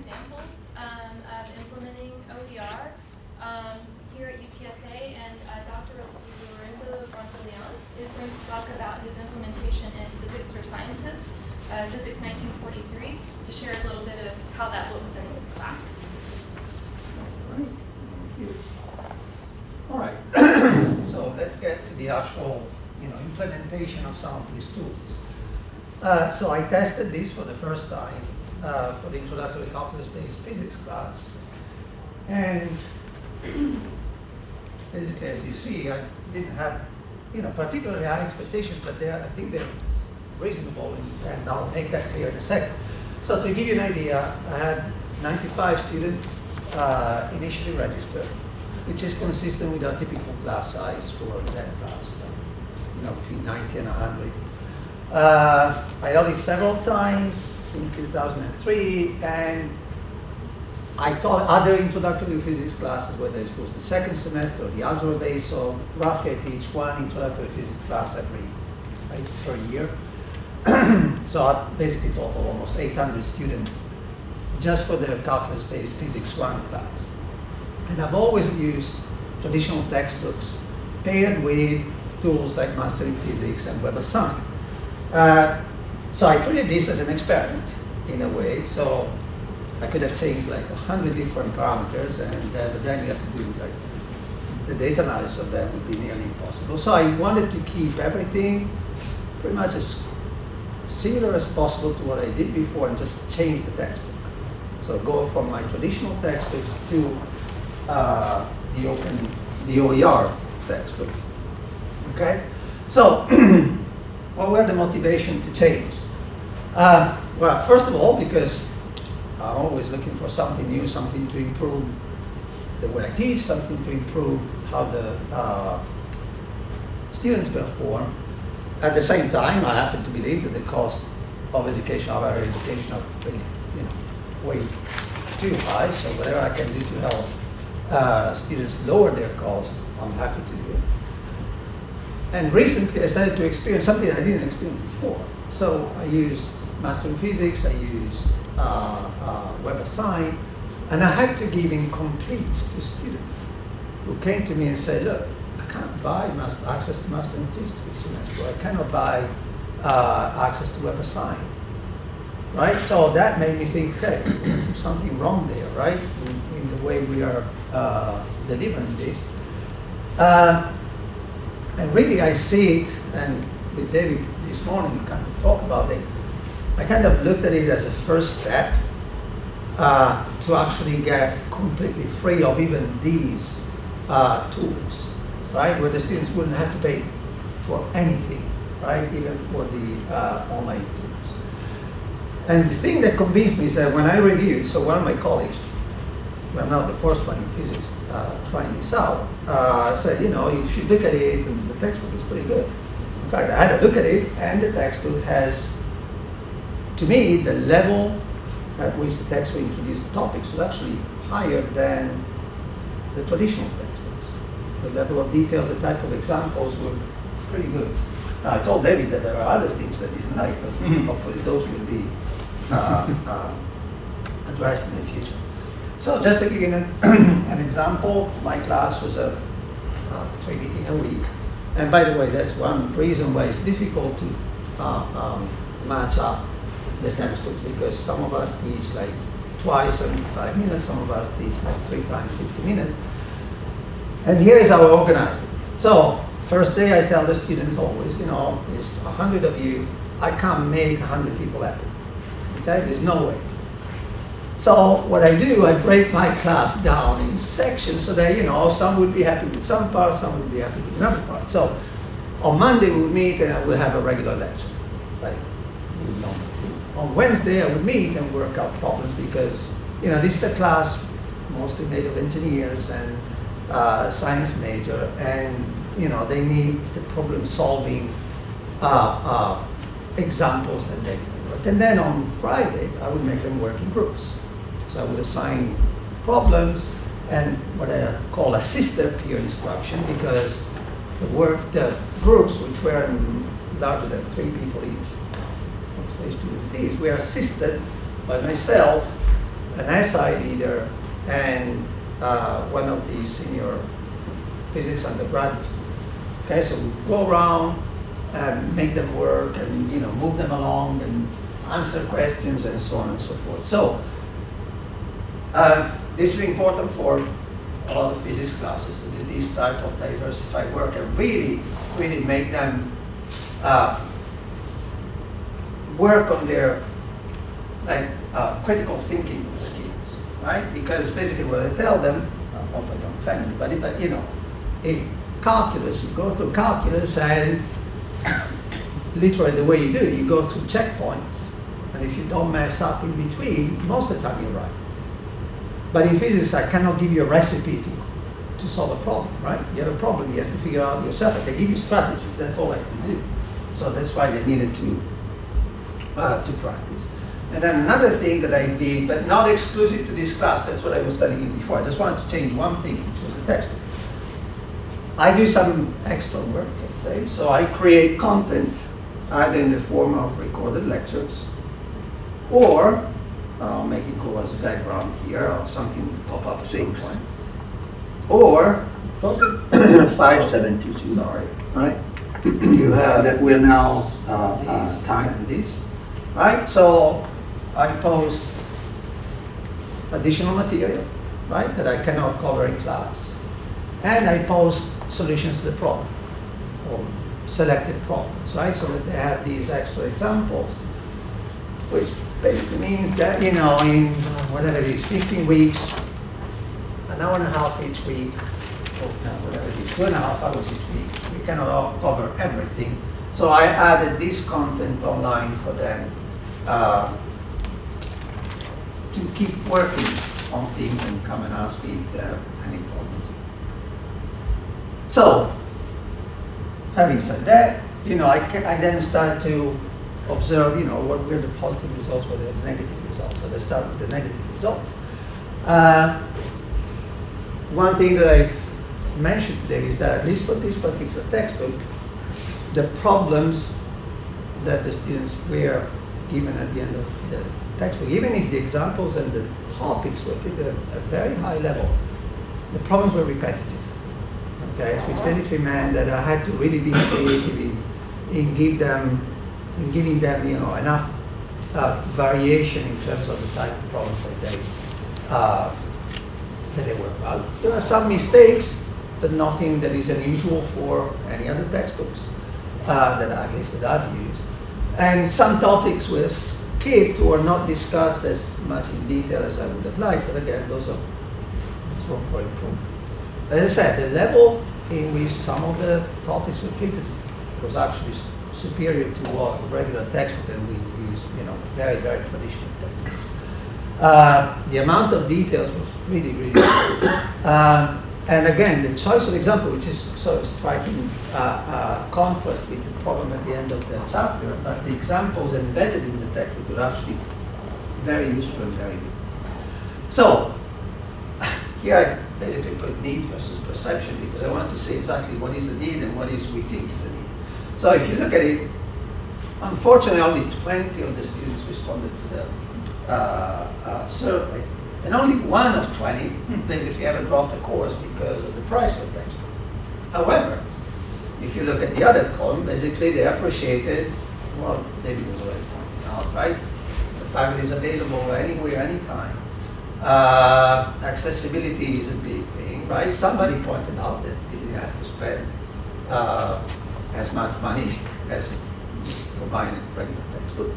examples of implementing OER here at UTSA, and Dr. Lorenzo Brancaleon is going to talk about his implementation in Physics for Scientists, Physics 1943, to share a little bit of how that looks in his class. All right, so let's get to the actual implementation of some of these tools. So I tested this for the first time for the introductory calculus-based physics class. And basically, as you see, I didn't have particularly high expectations, but I think they're reasonable, and I'll make that clear in a second. So to give you an idea, I had 95 students initially registered, which is consistent with our typical class size for that class, between 90 and 100. I done it several times since 2003, and I taught other introductory physics classes, whether it was the second semester or the algebra base, so roughly I teach one introductory physics class per year. So I basically taught almost 800 students just for the calculus-based physics 1 class. And I've always used traditional textbooks paired with tools like Mastering Physics and Web Assign. So I treated this as an experiment in a way. So I could have changed like 100 different parameters, and but then you have to do like the data analysis of them would be nearly impossible. So I wanted to keep everything pretty much as similar as possible to what I did before and just change the textbook. So go from my traditional textbook to the OER textbook. Okay? So what were the motivation to change? Well, first of all, because I'm always looking for something new, something to improve the way I teach, something to improve how the students perform. At the same time, I happen to believe that the cost of education, of higher education, are really, way too high. So whatever I can do to help students lower their cost, I'm happy to do it. And recently, I started to experience something I didn't experience before. So I used Mastering Physics, I used Web Assign, and I had to give incompletes to students who came to me and said, look, I can't buy access to Mastering Physics this semester. I cannot buy access to Web Assign. Right? So that made me think, okay, something wrong there, right? In the way we are delivering this. And really I see it, and with David this morning we kind of talk about it, I kind of looked at it as a first step to actually get completely free of even these tools, right? Where the students wouldn't have to pay for anything, right? Even for the online tools. And the thing that convinced me is that when I reviewed, so one of my colleagues, well, not the first one in physics trying this out, said, you should look at it, and the textbook is pretty good. In fact, I had a look at it, and the textbook has, to me, the level at which the textbook introduced the topics was actually higher than the traditional textbooks. The level of details, the type of examples were pretty good. Now, I told David that there are other things that he didn't like, but hopefully those will be addressed in the future. So just to give you an example, my class was a 3 meeting a week. And by the way, that's one reason why it's difficult to match up the textbooks, because some of us teach like twice 75 minutes, some of us teach like 3 times 50 minutes. And here is how I organized it. So first day I tell the students always, it's 100 of you, I can't make 100 people happy. Okay, there's no way. So what I do, I break my class down in sections so that, some would be happy with some parts, some would be happy with another part. So on Monday we would meet and I would have a regular lecture, like we would normally do. On Wednesday I would meet and work out problems because, this is a class mostly made of engineers and science major, and, they need the problem solving examples that they can work. And then on Friday, I would make them work in groups. So I would assign problems and what I call a sister peer instruction, because the groups, which were larger than 3 people each, of 3 students each, were assisted by myself an SI leader and one of the senior physics undergraduates. Okay, so we go around and make them work and move them along and answer questions and so on and so forth. So this is important for a lot of physics classes to do this type of diversified work and really make them work on their critical thinking skills, right? Because basically what I tell them, I hope I don't offend anybody, but in calculus, you go through calculus and literally the way you do it, you go through checkpoints. And if you don't mess up in between, most of the time you're right. But in physics, I cannot give you a recipe to solve a problem, right? You have a problem, you have to figure out yourself. I can give you strategies, that's all I can do. So that's why they needed to practice. And then another thing that I did, but not exclusive to this class, that's what I was telling you before. I just wanted to change one thing, which was the textbook. I do some extra work, let's say. So I create content either in the form of recorded lectures or I'll make it go as a background here or something pop up at some point. Or 572. Sorry. Right? You have That we're now this time. and this, right? So I post additional material, right, that I cannot cover in class. And I post solutions to the problem, or selected problems, right? So that they have these extra examples, which basically means that, in whatever it is, 15 weeks, an hour and a half each week, or whatever it is, 2.5 hours each week, we cannot all cover everything. So I added this content online for them to keep working on things and come and ask me if they have any problems. So, having said that, I then start to observe, what were the positive results, what were the negative results. So let's start with the negative results. One thing that I mentioned today is that at least for this particular textbook, the problems that the students were given at the end of the textbook, even if the examples and the topics were put at a very high level, the problems were repetitive. Okay, which basically meant that I had to really be creative in giving them, enough variation in terms of the type of problems that they work out. There are some mistakes, but nothing that is unusual for any other textbooks that at least that I've used. And some topics were skipped or not discussed as much in detail as I would have liked, but again, there's room for improvement. As I said, the level in which some of the topics were treated was actually superior to what regular textbook, and we used, very, very traditional textbooks. The amount of details was really, really good. And again, the choice of example, which is sort of striking contrast with the problem at the end of the chapter, but the examples embedded in the textbook were actually very useful and very good. So, here I basically put need versus perception because I want to say exactly what is the need and what is we think is a need. So if you look at it, unfortunately only 20 of the students responded to the survey, and only one of 20 basically ever dropped the course because of the price of the textbook. However, if you look at the other column, basically they appreciated, well, David was already pointing out, right? The fact that it's available anywhere, anytime. Accessibility is a big thing, right? Somebody pointed out that you didn't have to spend as much money as for buying a regular textbook.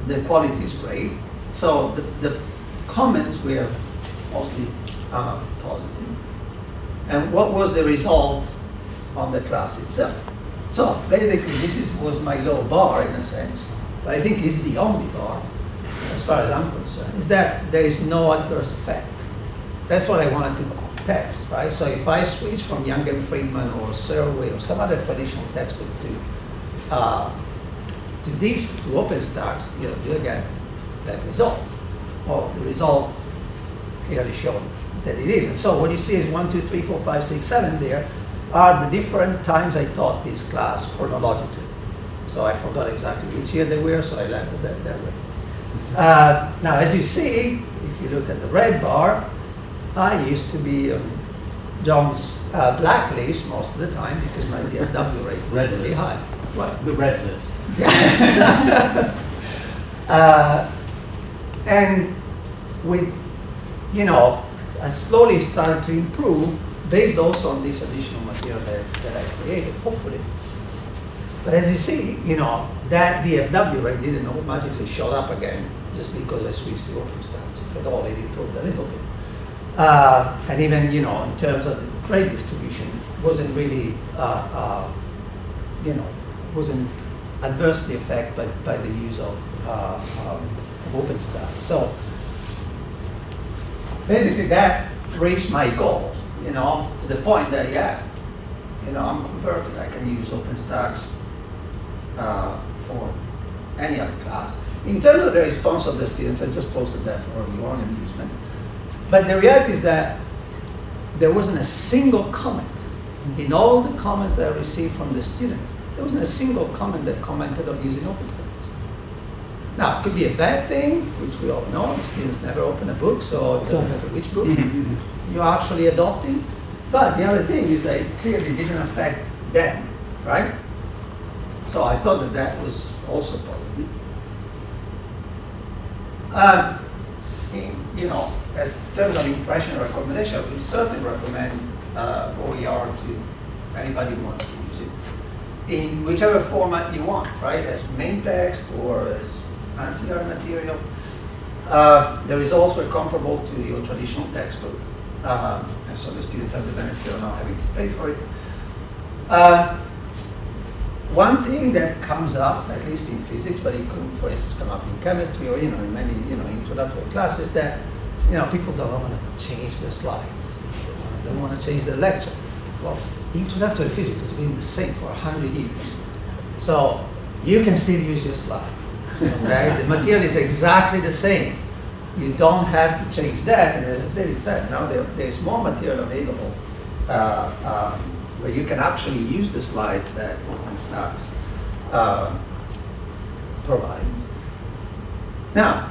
The quality is great. So the comments were mostly positive. And what was the result on the class itself? So basically, this was my low bar in a sense, but I think it's the only bar, as far as I'm concerned, is that there is no adverse effect. That's what I wanted to test, right? So if I switch from Young and Friedman or Survey or some other traditional textbook to this, to OpenStax, do you get bad results? Well, the results clearly show that it is. And so what you see is 1, 2, 3, 4, 5, 6, 7 there are the different times I taught this class chronologically. So I forgot exactly which year they were, so I left it that way. Now, as you see, if you look at the red bar, I used to be on John's blacklist most of the time because my DFW rate was Red really list. high. What? The red list. And with, I slowly started to improve based also on this additional material that I created, hopefully. But as you see, that DFW rate didn't magically show up again just because I switched to OpenStax. If at all, it improved a little bit. And even, in terms of the grade distribution, wasn't really, wasn't adversely affected by the use of OpenStax. So basically that reached my goal, to the point that, I'm converted. I can use OpenStax for any other class. In terms of the response of the students, I just posted that for your own amusement. But the reality is that there wasn't a single comment. In all the comments that I received from the students, there wasn't a single comment that commented on using OpenStax. Now, it could be a bad thing, which we all know. Students never open a book, so it doesn't matter which book you're actually adopting. But the other thing is that it clearly didn't affect them, right? So I thought that that was also positive. As in terms of impression or recommendation, I would certainly recommend OER to anybody who wants to use it in whichever format you want, right? As main text or as ancillary material. The results were comparable to your traditional textbook, and so the students have the benefit of not having to pay for it. One thing that comes up, at least in physics, but it could, for instance, come up in chemistry or in many introductory classes, that people don't want to change their slides, they don't want to change their lecture. Well, introductory physics has been the same for 100 years, so you can still use your slides. Okay, the material is exactly the same. You don't have to change that, and as David said, now there's more material available. Where you can actually use the slides that OpenStax provides. Now,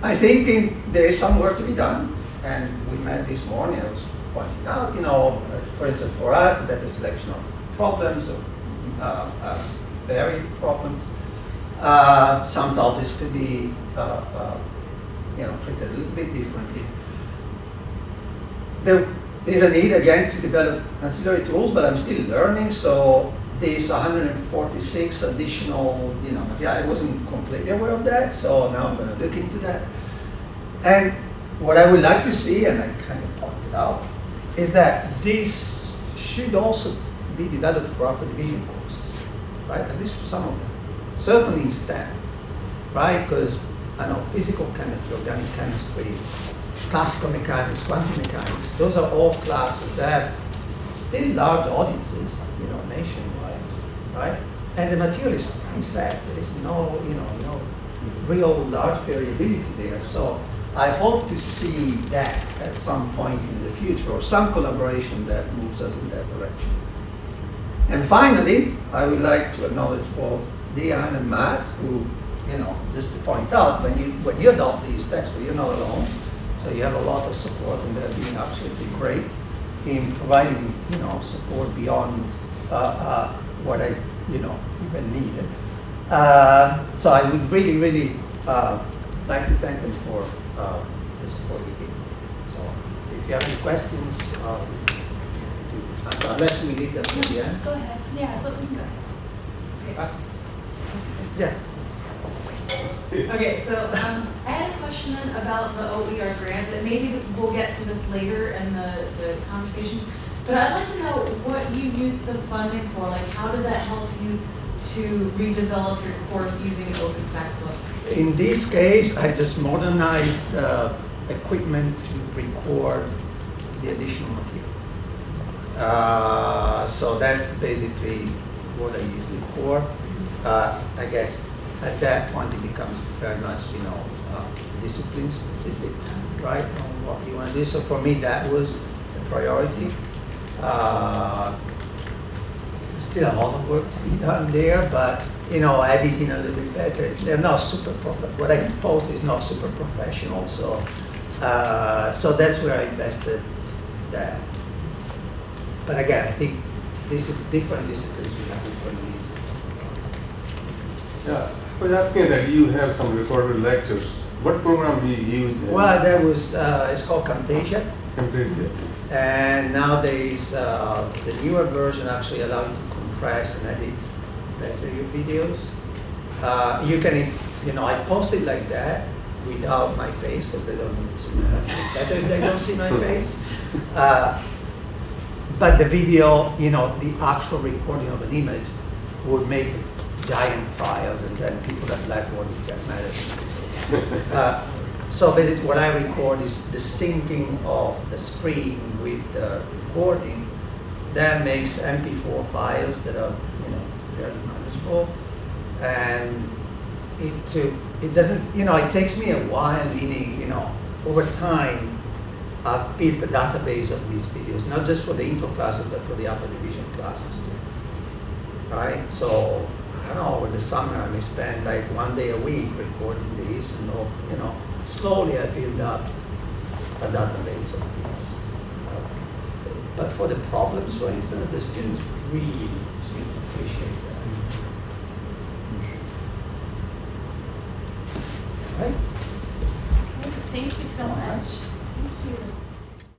I think there is some work to be done, and we met this morning. I was pointing out, for instance, for us, the better selection of problems, varied problems. Some topics could be, treated a little bit differently. There is a need, again, to develop ancillary tools, but I'm still learning, so this 146 additional, material, I wasn't completely aware of that, so now I'm going to look into that. And what I would like to see, and I kind of pointed out, is that this should also be developed for upper division courses, right? At least for some of them. Certainly in STEM, right? Because I know physical chemistry, organic chemistry, classical mechanics, quantum mechanics, those are all classes that have still large audiences, nationwide, right? And the material is pretty set. There is no real large variability there. So I hope to see that at some point in the future, or some collaboration that moves us in that direction. And finally, I would like to acknowledge both Diane and Matt, who, just to point out, when you adopt these textbooks, you're not alone. So you have a lot of support, and they're being absolutely great in providing, support beyond what I, even needed. So I would really, really like to thank them for the support you gave. So if you have any questions, so unless we leave them to the end. Go ahead. Yeah, but we can go ahead. Yeah. Okay, so I had a question about the OER grant that maybe we'll get to this later in the conversation, but I'd like to know what you used the funding for. Like, how did that help you to redevelop your course using OpenStax book? In this case, I just modernized equipment to record the additional material. So that's basically what I used it for. I guess at that point it becomes very much, discipline specific, right, on what you want to do. So for me, that was the priority. Still a lot of work to be done there, but editing a little bit better. They're not super what I post is not super professional, so that's where I invested that. But again, I think this is different disciplines we have different needs. Yeah, I was asking that you have some recorded lectures. What program do you use? Well, there was, it's called Camtasia. Camtasia. And nowadays, the newer version actually allows you to compress and edit better your videos. You can, I post it like that without my face because they don't need to see my face. It's better if they don't see my face. But the video, the actual recording of an image would make giant files, and then people that like what it get mad at me. So basically what I record is the syncing of the screen with the recording. That makes MP4 files that are fairly manageable. And it doesn't, it takes me a while, meaning, over time, I've built a database of these videos, not just for the intro classes, but for the upper division classes too. Right? So, I don't know, over the summer I may spend like 1 day a week recording these, and slowly I build up a database of these. But for the problems, for instance, the students really seem to appreciate that. Right? Thank you so much.